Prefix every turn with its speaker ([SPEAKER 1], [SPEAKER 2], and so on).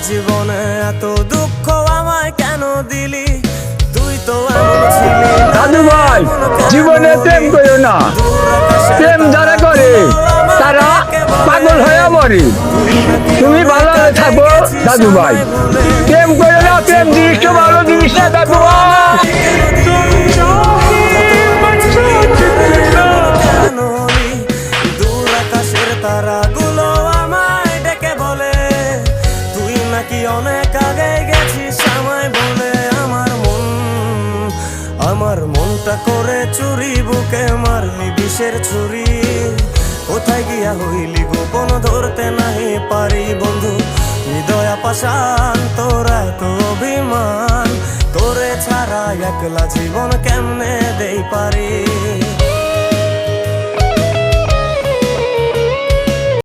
[SPEAKER 1] জীবনে এত দুঃখ আমায় কেন দিলি? তুই তো এমন ছিলি না
[SPEAKER 2] দাদু
[SPEAKER 1] রে,
[SPEAKER 2] ভাই,
[SPEAKER 1] এমন কেন
[SPEAKER 2] জীবনে প্রেম
[SPEAKER 1] হলি?
[SPEAKER 2] করো না।
[SPEAKER 1] দূর আকাশের
[SPEAKER 2] প্রেম যারা করে
[SPEAKER 1] তারাগুলো আমায়
[SPEAKER 2] তারা
[SPEAKER 1] ডেকে বলে,
[SPEAKER 2] পাগল হয়ে মরে।
[SPEAKER 1] তুই নাকি
[SPEAKER 2] তুমি
[SPEAKER 1] অনেক
[SPEAKER 2] ভালো
[SPEAKER 1] আগে
[SPEAKER 2] থাকো
[SPEAKER 1] গেছিস
[SPEAKER 2] দাদু ভাই।
[SPEAKER 1] আমায় ভুলে।
[SPEAKER 2] প্রেম করো না, প্রেম জিনিস তো ভালো জিনিস না দাদু ভাই।
[SPEAKER 1] দূর আকাশের তারাগুলো আমায় ডেকে বলে, তুই নাকি অনেক আগে গেছিস আমায় বলে। আমার মনটা করে চুরি, বুকে মারলি বিষের ছুরি। কোথায় গিয়া হইলি গোপন ধরতে নাহি পারি বন্ধু। হৃদয়া পাষাণ তোর এত অভিমান, তোরে ছাড়া একলা জীবন কেমনে দেই পারি।